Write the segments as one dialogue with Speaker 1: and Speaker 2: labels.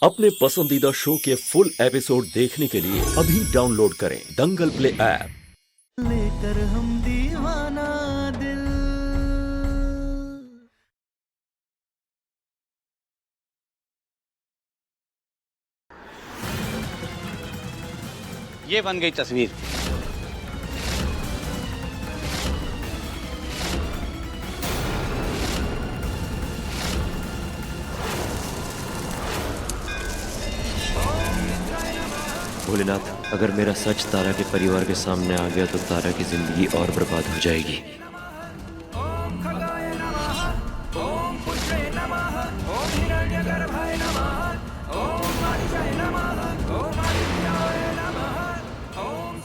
Speaker 1: अपने पसंदीदा शो के फुल एपिसोड देखने के लिए अभी डाउनलोड करें दंगल प्ले ऐप।
Speaker 2: लेकर हम दीवाना दिल।
Speaker 3: ये बन गई तस्वीर।
Speaker 4: भोलेनाथ, अगर मेरा सच तारा के परिवार के सामने आ गया तो तारा की जिंदगी और बर्बाद हो जाएगी।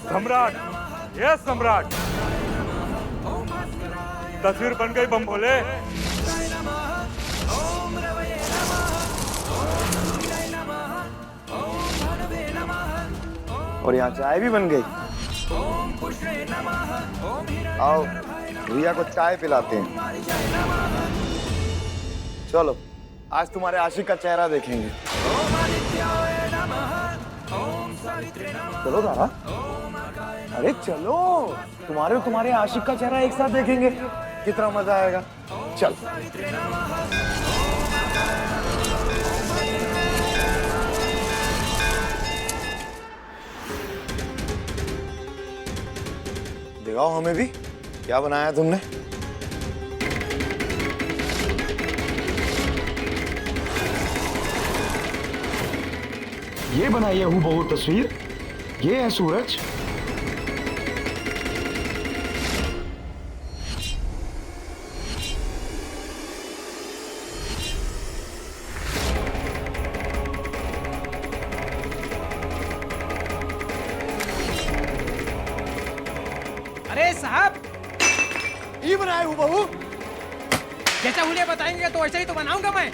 Speaker 5: सम्राट, ये सम्राट, तस्वीर बन गई बम भोले।
Speaker 6: और यहाँ चाय भी बन गई। आओ रिया को चाय पिलाते हैं। चलो आज तुम्हारे आशिक का चेहरा देखेंगे। चलो तारा, अरे चलो, तुम्हारे आशिक का चेहरा एक साथ देखेंगे, कितना मजा आएगा। चल दिखाओ हमें भी क्या बनाया तुमने।
Speaker 7: ये बनाई है हूबहू तस्वीर। ये है सूरज।
Speaker 8: अरे साहब,
Speaker 6: ये बनाया हूबहू।
Speaker 8: जैसा उन्हें बताएंगे तो वैसे ही तो बनाऊंगा मैं।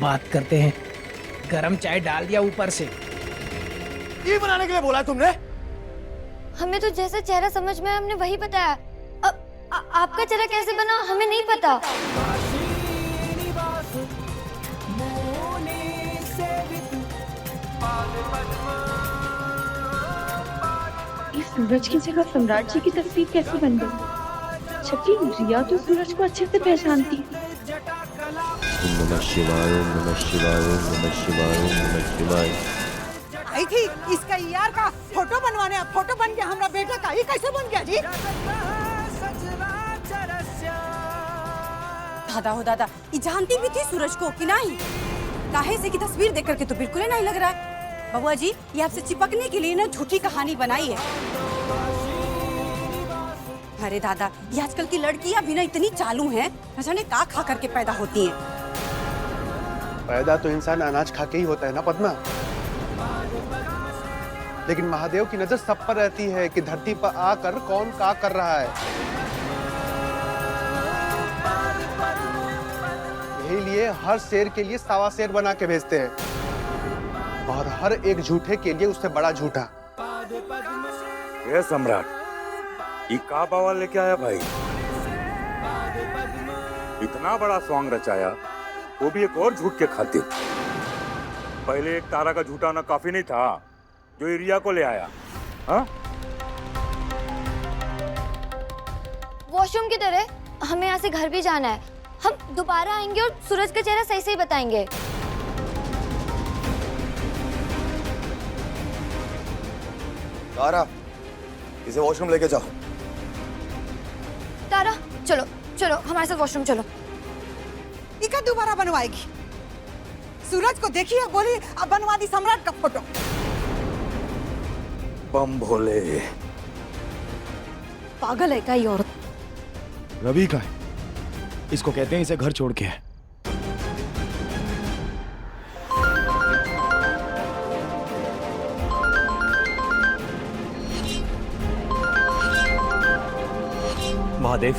Speaker 8: बात करते हैं। गरम चाय डाल दिया ऊपर से।
Speaker 6: ये बनाने के लिए बोला तुमने?
Speaker 9: हमें तो जैसा चेहरा समझ में आया हमने वही बताया। आपका चेहरा कैसे बना हमें नहीं पता।
Speaker 10: इस सूरज की जगह सम्राट जी की तस्वीर कैसे बन गई? जबकि रिया तो सूरज को अच्छे से पहचानती है।
Speaker 4: ओम नमः शिवाय, ओम नमः शिवाय, ओम नमः शिवाय, ओम नमः शिवाय।
Speaker 11: आई थी इसका यार का फोटो बनवाने, फोटो बन गया हमारा बेटा का। ये कैसे बन गया जी?
Speaker 12: दादा हो दादा, ये जानती भी थी सूरज को कि नहीं? काहे से की तस्वीर देख करके तो बिल्कुल ही नहीं लग रहा है। बबुआ जी, ये आपसे चिपकने के लिए ना झूठी कहानी बनाई है। अरे दादा, ये आजकल की लड़कियां भी ना इतनी चालू हैं, न जाने का खा करके पैदा होती हैं।
Speaker 13: पैदा तो इंसान अनाज खा के ही होता है ना पद्मा। लेकिन महादेव की नजर सब पर रहती है कि धरती पर आकर कौन का कर रहा है। यही लिए हर शेर के लिए सवा शेर बना के भेजते हैं, और हर एक झूठे के लिए उससे बड़ा झूठा।
Speaker 5: ये सम्राट, ये का बावल लेके आया भाई? इतना बड़ा सॉन्ग रचाया, वो भी एक और झूठ के खातिर। पहले एक तारा का झूठा ना काफी नहीं था, जो रिया को ले आया। हाँ?
Speaker 9: वॉशरूम किधर है? हमें यहाँ से घर भी जाना है। हम दोबारा आएंगे और सूरज का चेहरा सही सही बताएंगे।
Speaker 6: तारा, इसे वॉशरूम लेके जाओ।
Speaker 9: तारा चलो चलो हमारे साथ वॉशरूम चलो।
Speaker 11: इका दोबारा बनवाएगी। सूरज को देखिए, बोली अब बनवा दी सम्राट का फोटो।
Speaker 5: बम भोले,
Speaker 12: पागल है क्या ये औरत?
Speaker 7: रवि का है, इसको कहते हैं इसे घर छोड़ के है।
Speaker 4: महादेव,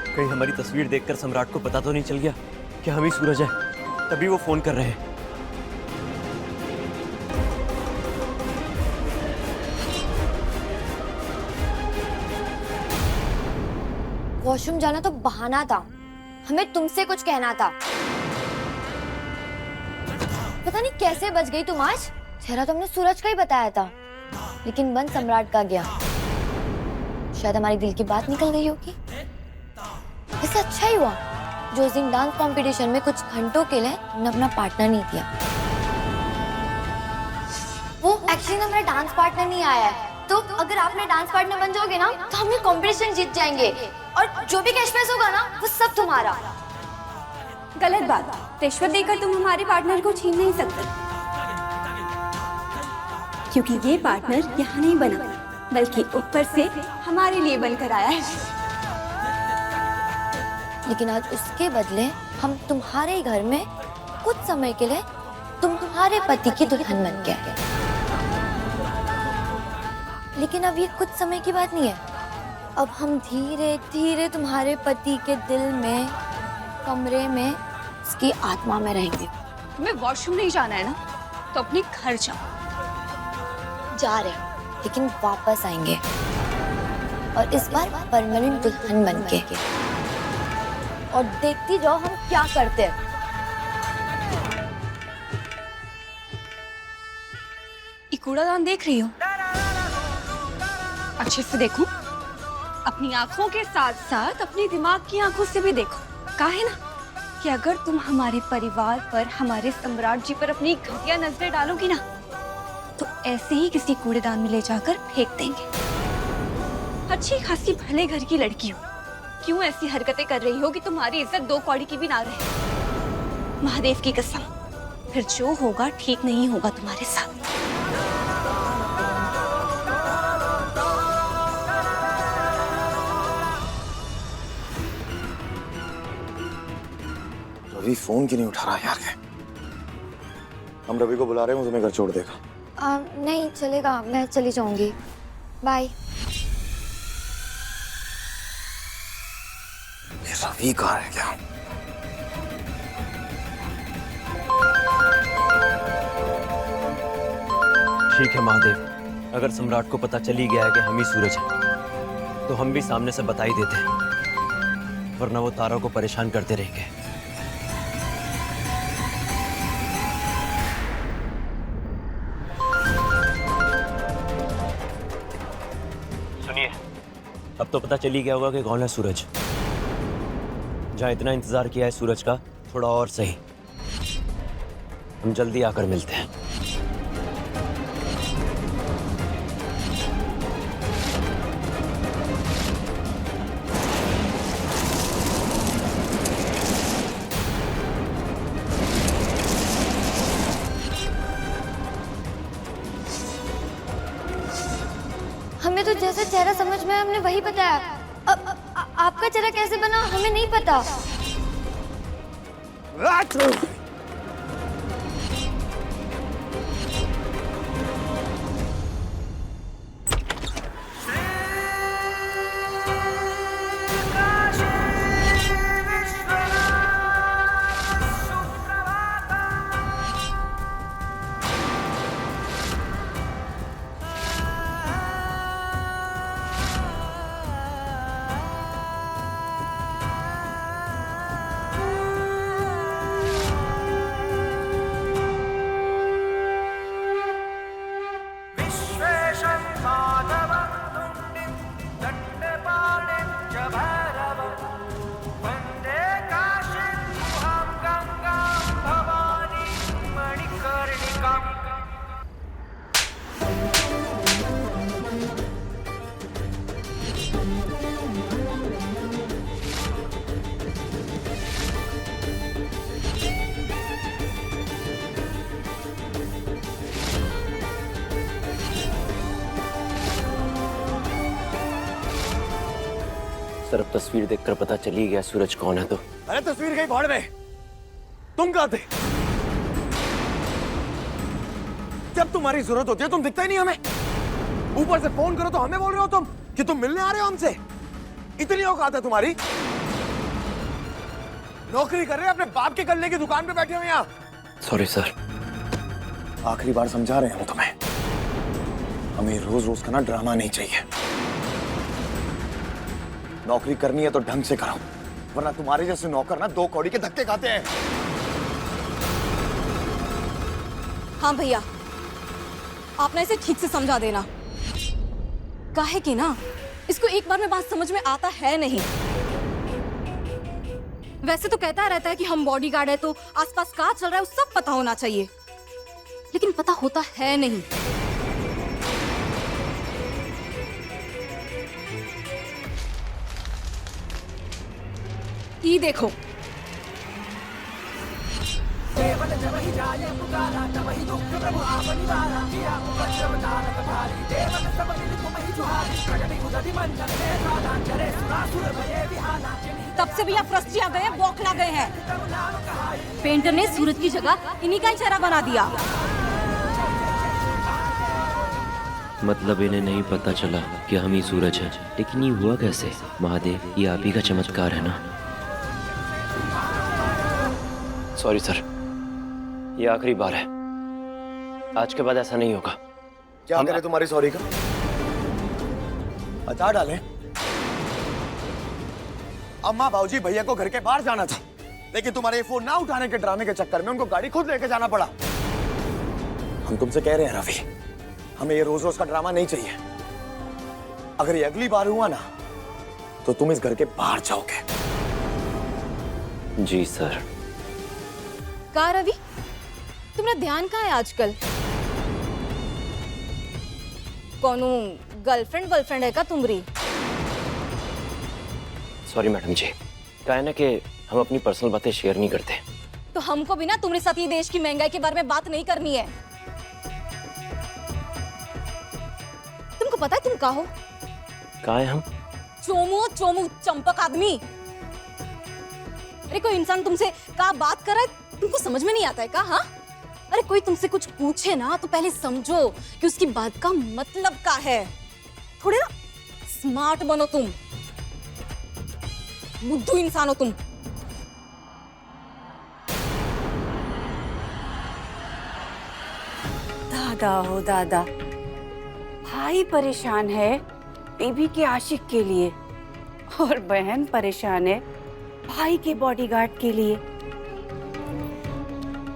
Speaker 4: कहीं हमारी तस्वीर देखकर सम्राट को पता तो नहीं चल गया कि हम ही सूरज है? तभी वो फोन कर रहे हैं।
Speaker 9: वॉशरूम जाना तो बहाना था, हमें तुमसे कुछ कहना था। पता नहीं कैसे बच गई तुम आज। चेहरा तो हमने सूरज का ही बताया था, लेकिन मन सम्राट का गया। शायद हमारी दिल की बात निकल गई होगी। वैसे अच्छा ही हुआ जो उस दिन डांस कंपटीशन में कुछ घंटों के लिए तुमने अपना पार्टनर नहीं दिया। वो एक्चुअली ना मेरा डांस पार्टनर नहीं आया है, तो अगर आपने डांस पार्टनर बन जाओगे ना तो हम ये कंपटीशन जीत जाएंगे और जो भी कैश प्राइज होगा ना वो सब तुम्हारा।
Speaker 12: गलत बात, रिश्वत देकर तुम हमारे पार्टनर को छीन नहीं सकते, क्योंकि ये पार्टनर यहाँ नहीं बना बल्कि ऊपर से हमारे लिए बनकर आया है।
Speaker 9: लेकिन आज उसके बदले हम तुम्हारे घर में कुछ समय के लिए तुम्हारे पति की दुल्हन बन गए। लेकिन अब ये कुछ समय की बात नहीं है, अब हम धीरे धीरे तुम्हारे पति के दिल में, कमरे में, उसकी आत्मा में रहेंगे।
Speaker 12: तुम्हें वॉशरूम नहीं जाना है ना, तो अपने घर जाओ।
Speaker 9: जा रहे हैं, लेकिन वापस आएंगे और इस बार परमानेंट दुल्हन बन के। और देखती जाओ हम क्या करते हैं।
Speaker 12: ये कूड़ादान देख रही हो? अच्छे से देखो, अपनी आंखों के साथ साथ अपने दिमाग की आंखों से भी देखो। कहा है ना कि अगर तुम हमारे परिवार पर, हमारे सम्राट जी पर अपनी घटिया नजरें डालोगी ना, तो ऐसे ही किसी कूड़ेदान में ले जाकर फेंक देंगे। अच्छी खासी भले घर की लड़की हो, क्यों ऐसी हरकतें कर रही हो कि तुम्हारी इज्जत दो कौड़ी की भी ना रहे। महादेव की कसम, फिर जो होगा ठीक नहीं होगा तुम्हारे साथ।
Speaker 6: रवि फोन क्यों नहीं उठा रहा यार? हम रवि को बुला रहे हैं, वो तुम्हें घर छोड़ देगा।
Speaker 9: नहीं चलेगा, मैं चली जाऊंगी। बाय।
Speaker 6: रवि कहाँ है क्या?
Speaker 4: ठीक है महादेव, अगर सम्राट को पता चली गया है कि हम ही सूरज हैं, तो हम भी सामने से बता ही देते हैं, वरना वो तारा को परेशान करते रहेंगे। सुनिए, अब तो पता चली गया होगा कि कौन है सूरज। जहाँ इतना इंतजार किया है सूरज का, थोड़ा और सही। हम जल्दी आकर मिलते हैं।
Speaker 9: हमें तो जैसा चेहरा समझ में हमने वही बताया। आपका चेहरा कैसे बना हमें नहीं पता।
Speaker 4: सिर्फ तस्वीर देखकर पता चली गया सूरज कौन है तो।
Speaker 6: अरे तस्वीर कहीं भाड़ में, तुम कहाँ थे? जब तुम्हारी जरूरत होती है तुम दिखता ही नहीं हमें। ऊपर से फोन करो तो हमें बोल रहे हो तुम कि तुम मिलने आ रहे हो हमसे। इतनी औकात है तुम्हारी? नौकरी कर रहे हैं, अपने बाप के गल्ले की दुकान पे बैठे हो यहाँ।
Speaker 4: Sorry sir.
Speaker 6: आखिरी बार समझा रहे हैं हम तुम्हें, हमें रोज रोज का ना ड्रामा नहीं चाहिए। नौकरी करनी है तो ढंग से करो, वरना तुम्हारे जैसे नौकर ना 2 कौड़ी के धक्के खाते हैं।
Speaker 12: हाँ भैया, आप ना इसे ठीक से समझा देना। काहे कि ना इसको एक बार में बात समझ में आता है नहीं। वैसे तो कहता रहता है कि हम बॉडीगार्ड है तो आसपास क्या चल रहा है वो सब पता होना चाहिए, लेकिन पता होता है नहीं। ये देखो, तब से भैया फ्रस्ट्रिया गए, बौखला गए हैं। पेंटर ने सूरज की जगह इन्हीं का ही चेहरा बना दिया।
Speaker 4: मतलब इन्हें नहीं पता चला कि हम ही सूरज हैं। लेकिन ये हुआ कैसे? महादेव, ये आप ही का चमत्कार है ना? सॉरी सर, ये आखिरी बार है। आज के बाद ऐसा नहीं होगा।
Speaker 6: क्या करें तुम्हारी सॉरी का? बता डालें? अम्मा भाऊजी भैया को घर के बाहर जाना था, लेकिन तुम्हारे ये फोन ना उठाने के ड्रामे के चक्कर में उनको गाड़ी खुद लेके जाना पड़ा। हम तुमसे कह रहे हैं रवि, हमें ये रोज रोज का ड्रामा नहीं चाहिए। अगर ये अगली बार हुआ ना तो तुम इस घर के बाहर जाओगे।
Speaker 4: जी सर।
Speaker 12: का रवि, तुम्हारा ध्यान कहाँ है आजकल? कौनो गर्लफ्रेंड वर्लफ्रेंड है का तुम्हारी?
Speaker 4: सॉरी मैडम जी, क्या है ना कि हम अपनी पर्सनल बातें शेयर नहीं करते।
Speaker 12: तो हमको भी ना तुम्हारे साथ ये देश की महंगाई के बारे में बात नहीं करनी है। तुमको पता है तुम कहाँ हो?
Speaker 4: कहाँ है हम?
Speaker 12: चोमू चोमू चंपक आदमी। अरे कोई इंसान तुमसे क्या बात कर रहा है तुमको समझ में नहीं आता है क्या? हाँ, अरे कोई तुमसे कुछ पूछे ना तो पहले समझो कि उसकी बात का मतलब क्या है। थोड़े ना स्मार्ट बनो तुम, बुद्धू इंसान हो तुम।
Speaker 3: दादा हो दादा, भाई परेशान है बेबी के आशिक के लिए और बहन परेशान है भाई के बॉडीगार्ड के लिए।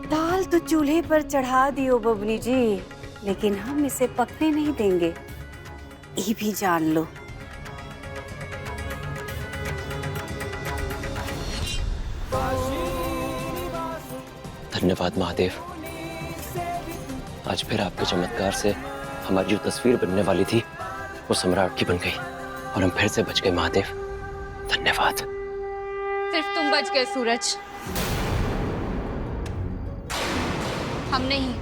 Speaker 3: दाल तो चूल्हे पर चढ़ा दियो बबनी जी, लेकिन हम इसे पकने नहीं देंगे, ये भी जान लो।
Speaker 4: धन्यवाद महादेव, आज फिर आपके चमत्कार से हमारी जो तस्वीर बनने वाली थी वो सम्राट की बन गई और हम फिर से बच गए महादेव। धन्यवाद।
Speaker 12: सिर्फ तुम बच गए सूरज, हम नहीं।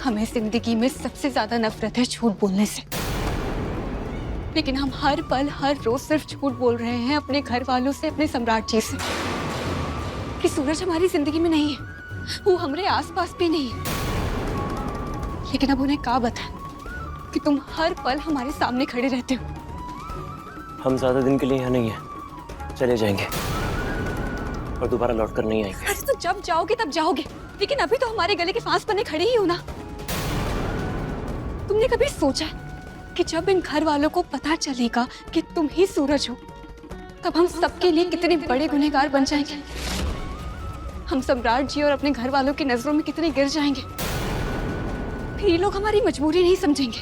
Speaker 12: हमें जिंदगी में सबसे ज्यादा नफरत है झूठ बोलने से, लेकिन हम हर पल हर रोज सिर्फ झूठ बोल रहे हैं अपने घर वालों से, अपने सम्राट जी से कि सूरज हमारी जिंदगी में नहीं है, वो हमारे आसपास भी नहीं है। लेकिन अब उन्हें क्या बताएं कि तुम हर पल हमारे सामने खड़े रहते हो।
Speaker 4: हम ज्यादा दिन के लिए यहाँ नहीं है, चले जाएंगे और दोबारा लौट कर नहीं आएंगे।
Speaker 12: अरे तो जब जाओगे तब जाओगे, लेकिन अभी तो हमारे गले के फांस बने खड़े ही हो ना। तुमने कभी सोचा कि जब इन घर वालों को पता चलेगा कि तुम ही सूरज हो, तब हम सबके लिए कितने बड़े गुनहगार बन जाएंगे? हम सम्राट जी और अपने घर वालों की नजरों में कितने गिर जाएंगे। फिर ये लोग हमारी मजबूरी नहीं समझेंगे,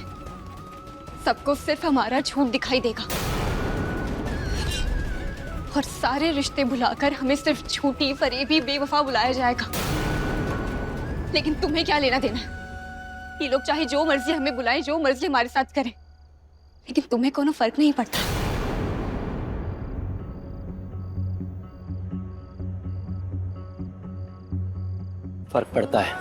Speaker 12: सबको सिर्फ हमारा झूठ दिखाई देगा और सारे रिश्ते भुलाकर हमें सिर्फ झूठी फरेबी बेवफा बुलाया जाएगा। लेकिन तुम्हें क्या लेना देना है? ये लोग चाहे जो मर्जी हमें बुलाएं, जो मर्जी हमारे साथ करें, लेकिन तुम्हें कोनो फर्क नहीं पड़ता।
Speaker 4: फर्क पड़ता है।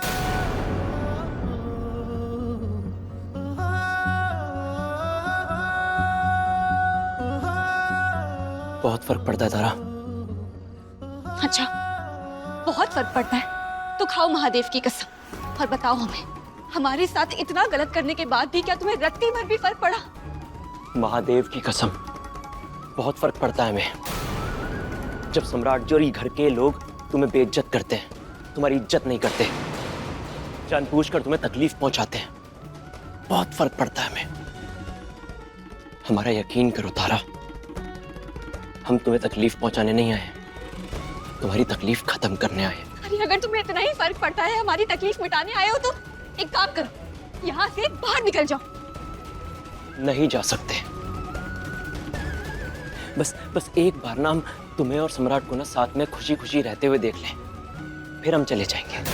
Speaker 4: बहुत फर्क पड़ता है तारा।
Speaker 12: अच्छा, बहुत फर्क पड़ता है तो खाओ महादेव की कसम और बताओ हमें हमारे साथ इतना गलत करने के बाद भी क्या तुम्हें रत्ती भर भी फर्क पड़ा?
Speaker 4: महादेव की कसम, बहुत फर्क पड़ता है हमें। जब सम्राट जी और ये घर के लोग तुम्हें बेइज्जत करते हैं, तुम्हारी इज्जत नहीं करते, जानबूझकर तुम्हें तकलीफ पहुंचाते हैं, बहुत फर्क पड़ता है हमें। हमारा यकीन करो तारा, हम तुम्हें तकलीफ पहुंचाने नहीं आए, तुम्हारी तकलीफ खत्म करने आए।
Speaker 12: अरे अगर तुम्हें इतना ही फर्क पड़ता है हमारी तकलीफ मिटाने आए हो तो एक काम करो, यहाँ से बाहर निकल जाओ।
Speaker 4: नहीं जा सकते। बस एक बार ना हम तुम्हें और सम्राट को ना साथ में खुशी खुशी रहते हुए देख लें, फिर हम चले जाएंगे।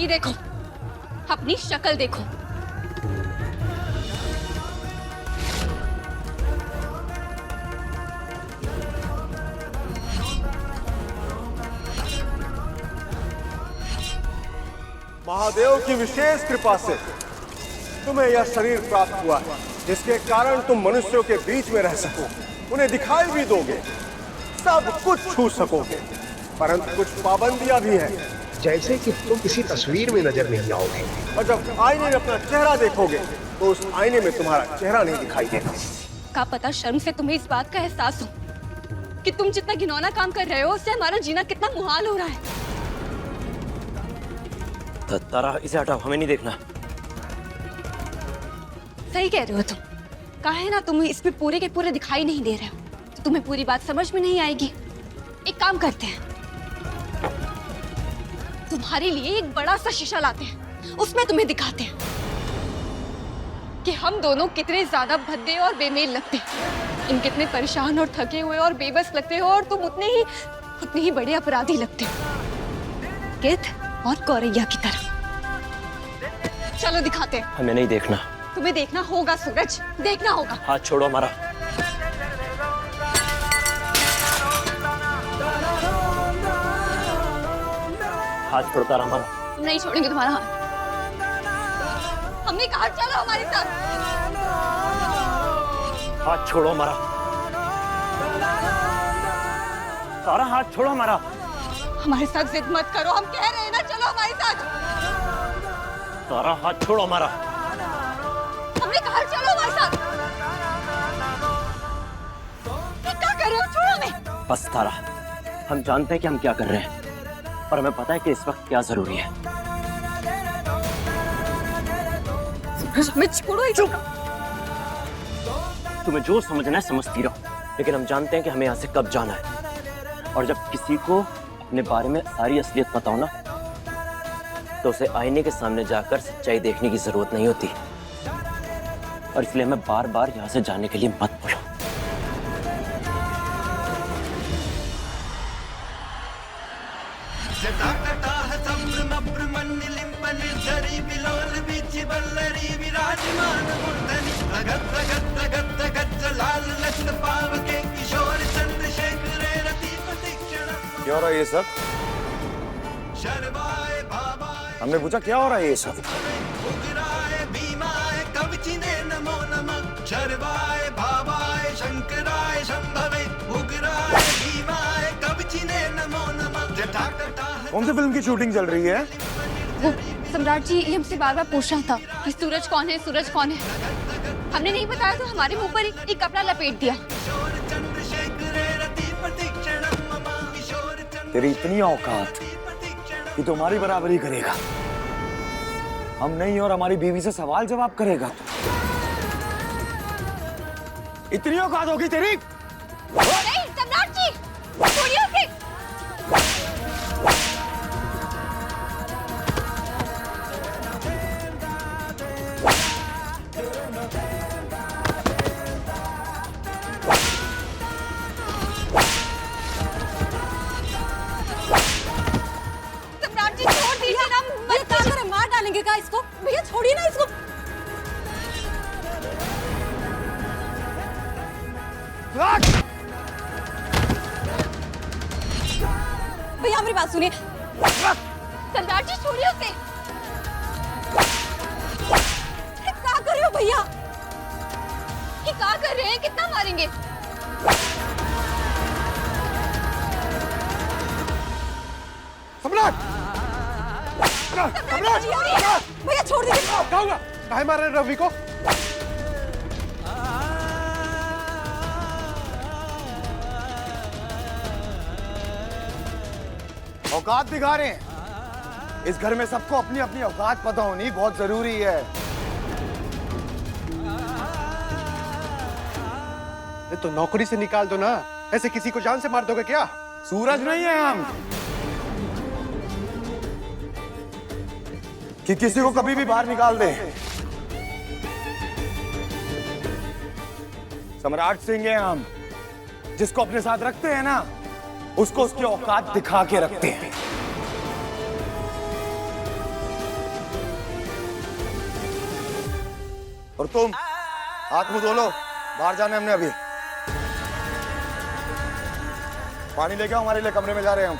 Speaker 12: ये देखो, अपनी शक्ल देखो।
Speaker 13: महादेव की विशेष कृपा से तुम्हें यह शरीर प्राप्त हुआ है, जिसके कारण तुम मनुष्यों के बीच में रह सको, उन्हें दिखाई भी दोगे, सब कुछ छू सकोगे, परंतु कुछ पाबंदियां भी हैं।
Speaker 14: जैसे कि तुम किसी तस्वीर में नजर नहीं आओगे,
Speaker 13: और जब आईने में अपना चेहरा देखोगे तो उस आईने में तुम्हारा चेहरा नहीं दिखाई देगा।
Speaker 12: का पता शर्म से तुम्हें इस बात का एहसास हो कि तुम जितना घिनौना काम कर रहे हो उससे हमारा जीना कितना मुहाल हो रहा है।
Speaker 4: तारा, इसे हटाओ, हमें नहीं देखना।
Speaker 12: सही कह रहे हो तुम। काहे ना तुम इसमें पूरे के पूरे दिखाई नहीं दे रहे हो, तो तुम्हें पूरी बात समझ में नहीं आएगी। एक काम करते हैं, तुम्हारे लिए एक बड़ा सा शीशा लाते हैं, उसमें तुम्हें दिखाते हैं कि हम दोनों कितने ज्यादा भद्दे और बेमेल लगते हैं। तुम कितने परेशान और थके हुए और बेबस लगते हो, और तुम उतने ही बड़े अपराधी लगते हो, गिद्ध और गौरैया की तरह। चलो दिखाते हैं।
Speaker 4: हमें नहीं देखना।
Speaker 12: तुम्हें देखना होगा सूरज, देखना होगा।
Speaker 4: हाथ छोड़ो हमारा। हाथ छोड़ता रहा हमारा।
Speaker 12: हम नहीं छोड़ेंगे तुम्हारा हाथ। हमने कहा चलो हमारे साथ।
Speaker 4: हाथ छोड़ो हमारा। तारा, हाथ छोड़ो हमारा।
Speaker 12: हमारे साथ जिद मत करो, हम कह रहे हैं ना, चलो हमारे साथ।
Speaker 4: तारा, हाथ छोड़ो हमारा।
Speaker 12: हमने कहा चलो हमारे साथ। क्या कर रहे हो? छोड़ो हमें।
Speaker 4: बस तारा, हम जानते हैं कि हम क्या कर रहे हैं, पर हमें पता है कि इस वक्त क्या जरूरी है।
Speaker 12: हमें छोड़ो ही।
Speaker 4: तुम्हें जो समझना है समझती रहो, लेकिन हम जानते हैं कि हमें यहाँ से कब जाना है। और जब किसी को अपने बारे में सारी असलियत बताओ ना, तो उसे आईने के सामने जाकर सच्चाई देखने की जरूरत नहीं होती। और इसलिए हमें बार बार यहाँ से जाने के लिए मत बोलो।
Speaker 6: क्या हो रहा है ये सब? हमने पूछा क्या हो रहा है ये सब? कौन सी फिल्म की शूटिंग चल रही है?
Speaker 12: वो सम्राट जी ये हमसे बार बार पूछ रहा था कि सूरज कौन है, सूरज कौन है। हमने नहीं बताया तो हमारे मुंह पर एक कपड़ा लपेट दिया।
Speaker 6: तेरी इतनी औकात कि तुम्हारी बराबरी करेगा? हम नहीं और हमारी बीवी से सवाल जवाब करेगा? इतनी औकात होगी तेरी?
Speaker 12: नहीं सम्राट जी, छोड़िए उसे। सम्राट जी छोड़ दीजिए ना, मत कर, मार डालेंगे क्या इसको? भैया छोड़िए ना इसको। भैया मेरी बात सुनिए। सम्राट जी छोड़िए उसे। क्या कर रहे हो भैया? ये
Speaker 9: क्या कर रहे हैं? कितना मारेंगे?
Speaker 13: सम्राट! सम्राट!
Speaker 11: भैया छोड़ दीजिए।
Speaker 13: क्या हुआ? काहे मार रहे हैं रवि को?
Speaker 6: औकात दिखा रहे हैं। इस घर में सबको अपनी अपनी औकात पता होनी बहुत जरूरी है।
Speaker 13: तो नौकरी से निकाल दो ना, ऐसे किसी को जान से मार दोगे क्या?
Speaker 6: सूरज नहीं है हम कि किसी को कभी भी बाहर निकाल दे। सम्राट सिंह हैं हम, जिसको अपने साथ रखते हैं ना, उसको उसकी औकात दिखा के रखते हैं। और तुम हाथ मुंह धो लो, बाहर जाना है हमने अभी। पानी लेके आओ, हमारे लिए कमरे में जा रहे हैं हम।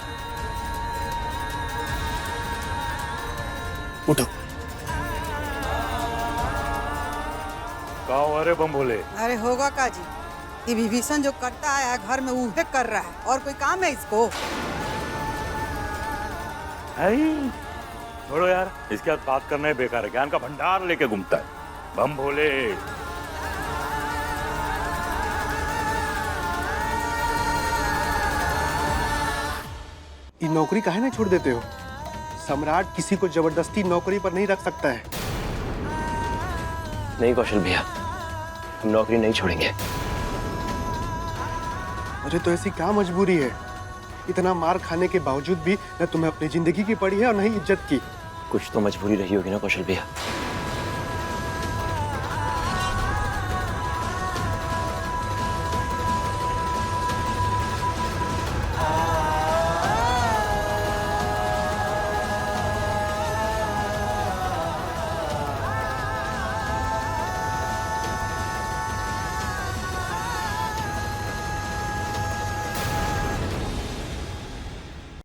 Speaker 6: उठो।
Speaker 5: कहा अरे बम भोले?
Speaker 11: अरे होगा का जी, ये विभीषण जो करता है घर में उहे कर रहा है, और कोई काम है इसको?
Speaker 5: छोड़ो यार, इसके साथ बात करना ही बेकार है। ज्ञान का भंडार लेके घूमता है बम भोले।
Speaker 13: ये नौकरी काहे नहीं छोड़ देते हो? सम्राट किसी को जबरदस्ती नौकरी पर नहीं रख सकता है।
Speaker 4: नहीं कौशल भैया, हम नौकरी नहीं छोड़ेंगे।
Speaker 13: अरे तो ऐसी क्या मजबूरी है? इतना मार खाने के बावजूद भी न तुम्हें अपनी जिंदगी की पड़ी है और न ही इज्जत की।
Speaker 4: कुछ तो मजबूरी रही होगी ना कौशल भैया।